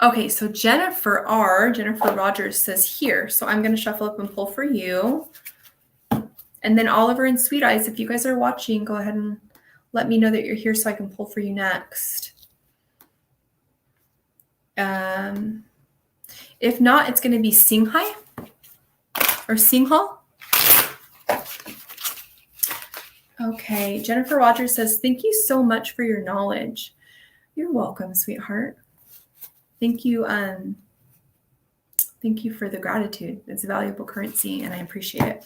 Okay, so Jennifer Rogers says here. So I'm going to shuffle up and pull for you. And then Oliver and Sweet Eyes, if you guys are watching, go ahead and let me know that you're here so I can pull for you next. If not, it's going to be Singhai or Singhal. Okay, Jennifer Rogers says, thank you so much for your knowledge. You're welcome, sweetheart. Thank you. Thank you for the gratitude. It's a valuable currency and I appreciate it.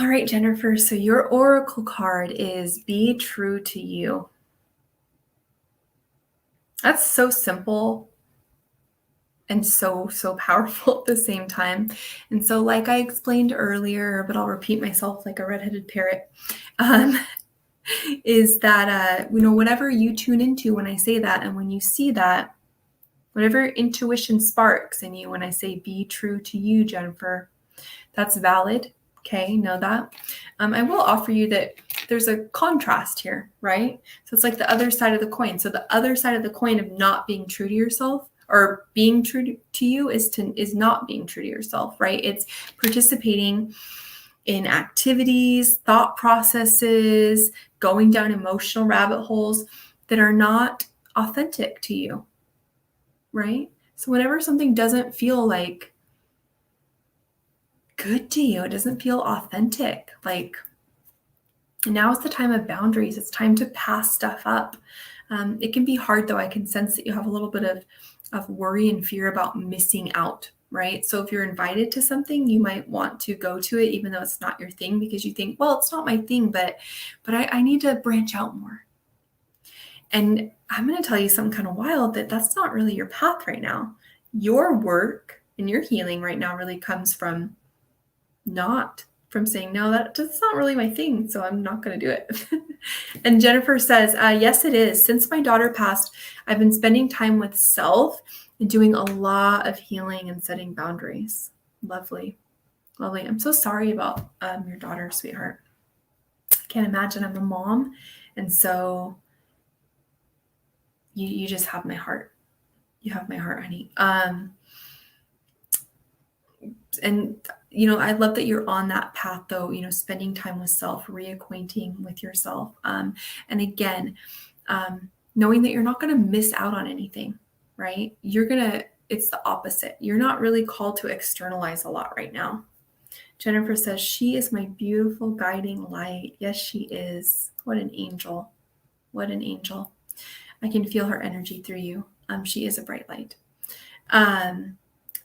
All right, Jennifer, so your Oracle card is Be True to You. That's so simple and so powerful at the same time. And so like I explained earlier, but I'll repeat myself like a redheaded parrot, is that, whatever you tune into when I say that and when you see that, Whatever intuition sparks in you when I say be true to you, Jennifer, that's valid. Okay, know that. I will offer you that there's a contrast here, right? So it's like the other side of the coin. So the other side of the coin of not being true to yourself or being true to you is not being true to yourself, right? It's participating in activities, thought processes, going down emotional rabbit holes that are not authentic to you, right? So whenever something doesn't feel like good to you, it doesn't feel authentic, like now is the time of boundaries. It's time to pass stuff up. It can be hard though. I can sense that you have a little bit of worry and fear about missing out, right? So if you're invited to something, you might want to go to it even though it's not your thing because you think, well, it's not my thing, but I need to branch out more. And I'm going to tell you something kind of wild that that's not really your path right now. Your work and your healing right now really comes from saying, no, that's not really my thing, so I'm not going to do it. And Jennifer says, yes, it is. Since my daughter passed, I've been spending time with self and doing a lot of healing and setting boundaries. Lovely. Lovely. I'm so sorry about your daughter, sweetheart. I can't imagine. I'm a mom. And so you just have my heart. You have my heart, honey. And, I love that you're on that path though, spending time with self, reacquainting with yourself. And again, knowing that you're not going to miss out on anything, right? It's the opposite. You're not really called to externalize a lot right now. Jennifer says, she is my beautiful guiding light. Yes, she is. What an angel. What an angel. I can feel her energy through you. She is a bright light.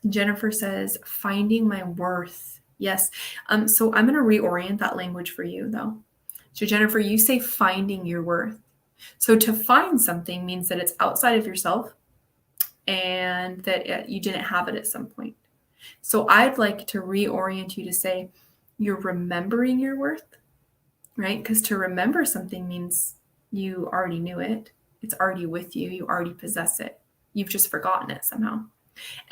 Jennifer says, finding my worth. Yes. So I'm going to reorient that language for you though. So Jennifer, you say finding your worth. So to find something means that it's outside of yourself and that you didn't have it at some point. So I'd like to reorient you to say you're remembering your worth, right? Because to remember something means you already knew it. It's already with you. You already possess it. You've just forgotten it somehow.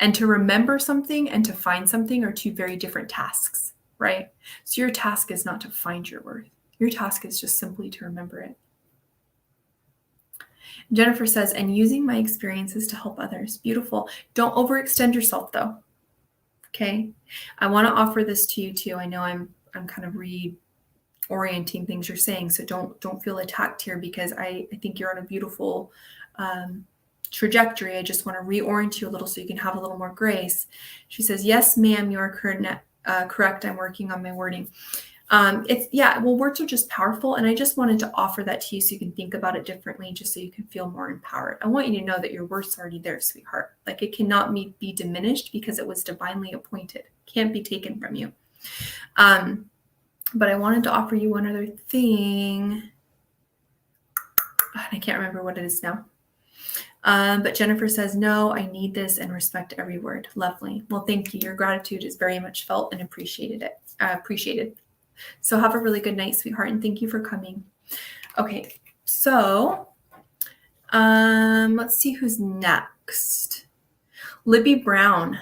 And to remember something and to find something are two very different tasks, right? So your task is not to find your worth. Your task is just simply to remember it. Jennifer says, and using my experiences to help others. Beautiful. Don't overextend yourself though. Okay. I want to offer this to you too. I know I'm kind of reorienting things you're saying. So don't feel attacked here because I think you're on a beautiful trajectory. I just want to reorient you a little so you can have a little more grace. She says, yes, ma'am, you are correct. I'm working on my wording. Words are just powerful. And I just wanted to offer that to you so you can think about it differently, just so you can feel more empowered. I want you to know that your worth's already there, sweetheart. Like it cannot be diminished because it was divinely appointed. Can't be taken from you. But I wanted to offer you one other thing. I can't remember what it is now. But Jennifer says, no, I need this and respect every word. Lovely. Well, thank you. Your gratitude is very much felt and appreciated. So have a really good night, sweetheart. And thank you for coming. Okay. So, let's see who's next. Libby Brown.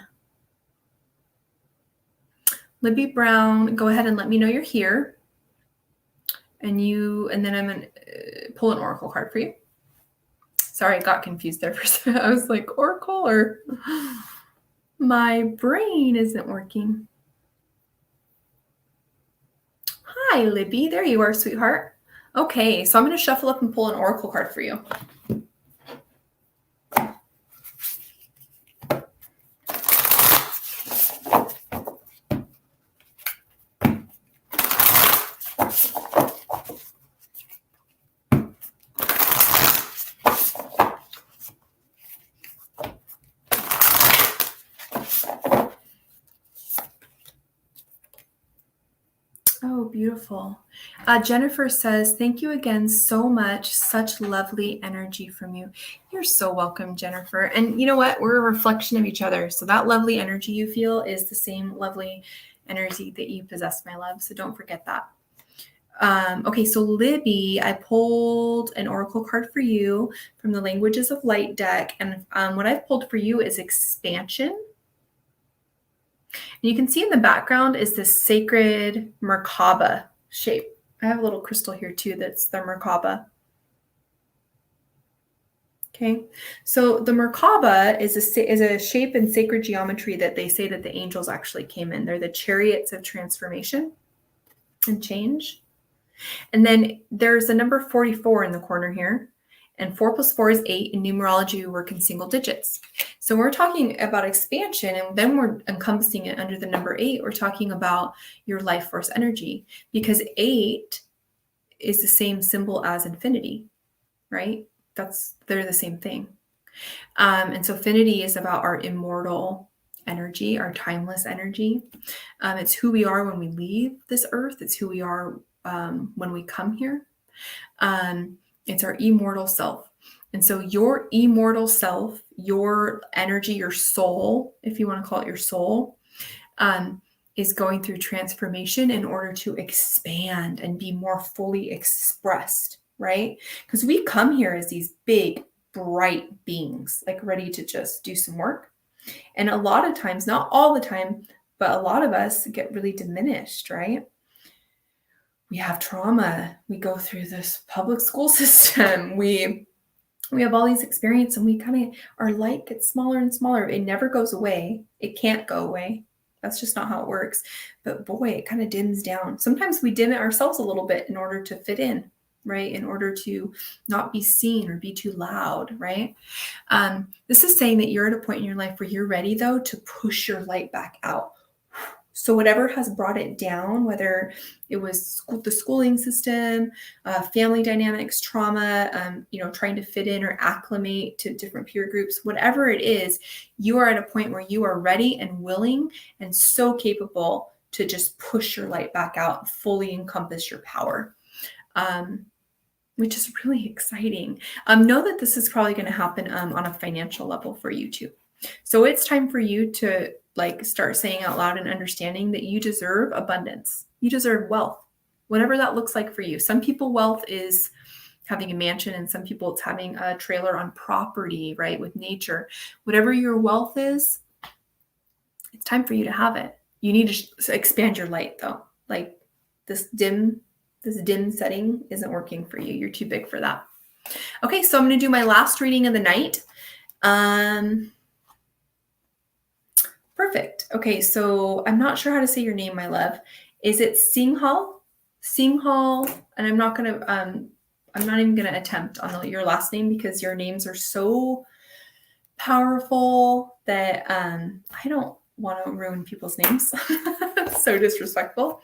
Libby Brown, go ahead and let me know you're here. And then I'm going to pull an oracle card for you. Sorry, I got confused there for a second. I was like, oracle or my brain isn't working. Hi, Libby. There you are, sweetheart. Okay, so I'm going to shuffle up and pull an oracle card for you. Oh, beautiful. Jennifer says, thank you again so much. Such lovely energy from you. You're so welcome, Jennifer. And you know what? We're a reflection of each other. So that lovely energy you feel is the same lovely energy that you possess, my love. So don't forget that. Okay, so Libby, I pulled an oracle card for you from the Languages of Light deck, and what I've pulled for you is expansion. And you can see in the background is this sacred Merkabah shape. I have a little crystal here too that's the Merkabah. Okay, so the Merkabah is a shape in sacred geometry that they say that the angels actually came in. They're the chariots of transformation and change. And then there's the number 44 in the corner here. And 4 plus 4 is 8. In numerology, we work in single digits. So we're talking about expansion, and then we're encompassing it under the number 8. We're talking about your life force energy, because 8 is the same symbol as infinity, right? They're the same thing. And so infinity is about our immortal energy, our timeless energy. It's who we are when we leave this earth. It's who we are when we come here. It's our immortal self. And so your immortal self, your energy, your soul, if you want to call it your soul, is going through transformation in order to expand and be more fully expressed, right? Because we come here as these big, bright beings, like ready to just do some work. And a lot of times, not all the time, but a lot of us get really diminished, right? We have trauma. We go through this public school system. We have all these experiences, and we kind of, our light gets smaller and smaller. It never goes away. It can't go away. That's just not how it works. But boy, it kind of dims down. Sometimes we dim it ourselves a little bit in order to fit in, right? In order to not be seen or be too loud, right? This is saying that you're at a point in your life where you're ready, though, to push your light back out. So whatever has brought it down, whether it was the schooling system, family dynamics, trauma, trying to fit in or acclimate to different peer groups, whatever it is, you are at a point where you are ready and willing and so capable to just push your light back out and fully encompass your power, which is really exciting. Know that this is probably going to happen on a financial level for you too. So it's time for you to start saying out loud and understanding that you deserve abundance. You deserve wealth, whatever that looks like for you. Some people, wealth is having a mansion, and some people it's having a trailer on property, right? With nature. Whatever your wealth is, it's time for you to have it. You need to expand your light though. Like this dim setting isn't working for you. You're too big for that. Okay, so I'm going to do my last reading of the night. Perfect. Okay, so I'm not sure how to say your name, my love. Is it Singhal? Singhal, and I'm not even gonna attempt on your last name because your names are so powerful that I don't want to ruin people's names. So disrespectful.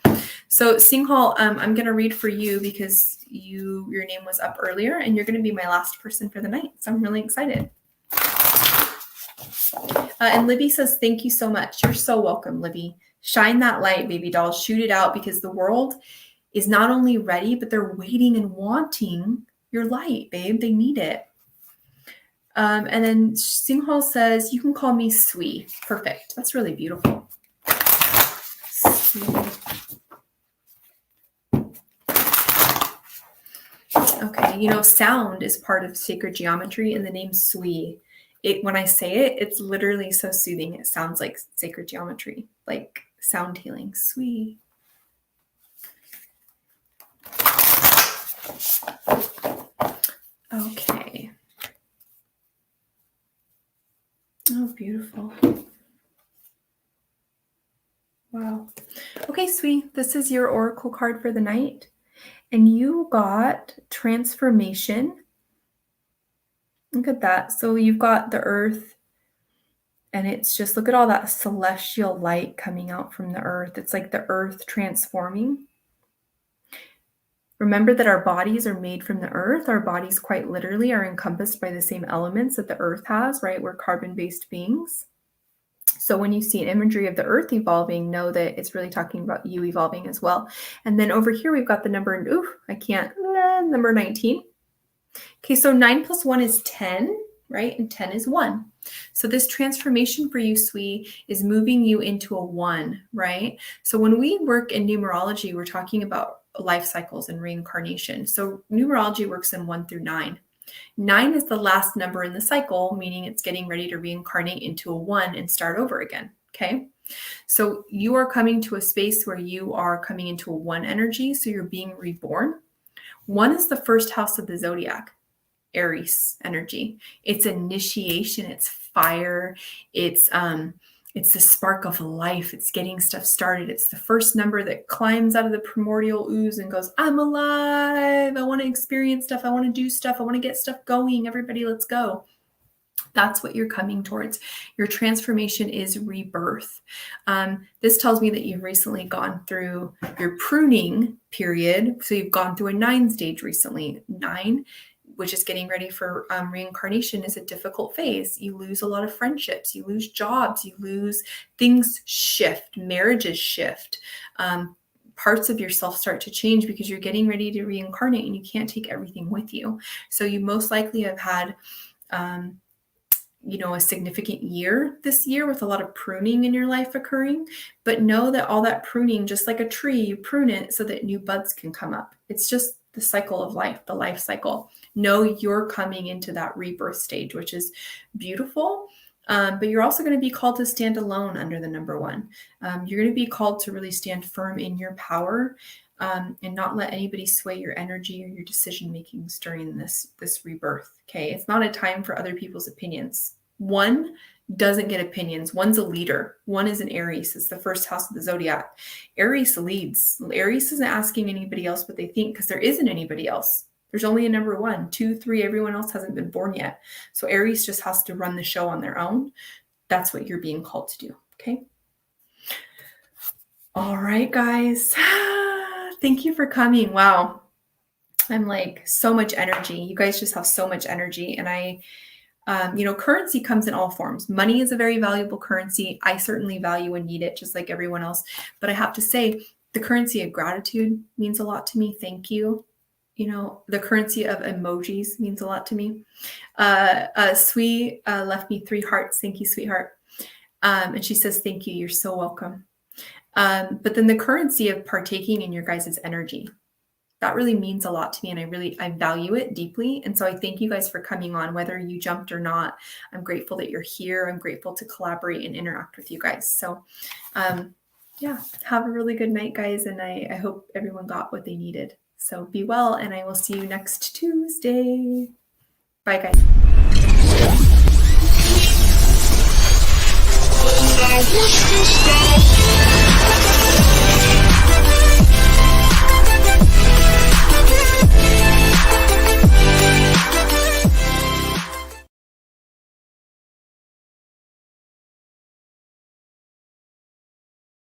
So Singhal, I'm gonna read for you because your name was up earlier, and you're gonna be my last person for the night. So I'm really excited. And Libby says, thank you so much. You're so welcome, Libby. Shine that light, baby doll. Shoot it out, because the world is not only ready, but they're waiting and wanting your light, babe. They need it. And then Singhal says, you can call me Sui. Perfect. That's really beautiful. Okay, sound is part of sacred geometry, and the name Sui. When I say it, it's literally so soothing. It sounds like sacred geometry, like sound healing. Sweet. Okay. Oh, beautiful. Wow. Okay, sweet. This is your oracle card for the night. And you got transformation. Look at that. So you've got the earth, and it's just, look at all that celestial light coming out from the earth. It's like the earth transforming. Remember that our bodies are made from the earth. Our bodies quite literally are encompassed by the same elements that the earth has, right? We're carbon-based beings. So when you see an imagery of the earth evolving, know that it's really talking about you evolving as well. And then over here, we've got the number, number 19. Okay, so 9 plus 1 is 10, right? And 10 is 1. So this transformation for you, Sui, is moving you into a 1, right? So when we work in numerology, we're talking about life cycles and reincarnation. So numerology works in 1 through 9. 9 is the last number in the cycle, meaning it's getting ready to reincarnate into a 1 and start over again. Okay. So you are coming to a space where you are coming into a 1 energy. So you're being reborn. 1 is the first house of the zodiac, Aries energy. It's initiation. It's fire. It's the spark of life. It's getting stuff started. It's the first number that climbs out of the primordial ooze and goes, I'm alive. I want to experience stuff. I want to do stuff. I want to get stuff going. Everybody, let's go. That's what you're coming towards. Your transformation is rebirth. This tells me that you've recently gone through your pruning period. So you've gone through a 9 stage recently. 9, which is getting ready for reincarnation, is a difficult phase. You lose a lot of friendships. You lose jobs. You lose things shift. Marriages shift. Parts of yourself start to change because you're getting ready to reincarnate and you can't take everything with you. So you most likely have had a significant year this year with a lot of pruning in your life occurring, but know that all that pruning, just like a tree, you prune it so that new buds can come up. It's just the cycle of life, the life cycle. Know you're coming into that rebirth stage, which is beautiful. But you're also going to be called to stand alone under the number 1. You're going to be called to really stand firm in your power and not let anybody sway your energy or your decision makings during this rebirth. Okay, it's not a time for other people's opinions. 1 doesn't get opinions. 1's a leader. 1 is an Aries. It's the first house of the zodiac. Aries leads. Aries isn't asking anybody else what they think because there isn't anybody else. There's only a number 1, 2, 3. Everyone else hasn't been born yet. So Aries just has to run the show on their own. That's what you're being called to do. Okay. All right, guys. Thank you for coming. Wow. I'm like so much energy. You guys just have so much energy. And currency comes in all forms. Money is a very valuable currency. I certainly value and need it just like everyone else. But I have to say the currency of gratitude means a lot to me. Thank you. The currency of emojis means a lot to me. Sweet left me 3 hearts. Thank you, sweetheart. And she says, thank you. You're so welcome. But then the currency of partaking in your guys' energy, that really means a lot to me. And I value it deeply. And so I thank you guys for coming on, whether you jumped or not. I'm grateful that you're here. I'm grateful to collaborate and interact with you guys. So, have a really good night, guys. And I hope everyone got what they needed. So be well, and I will see you next Tuesday. Bye, guys.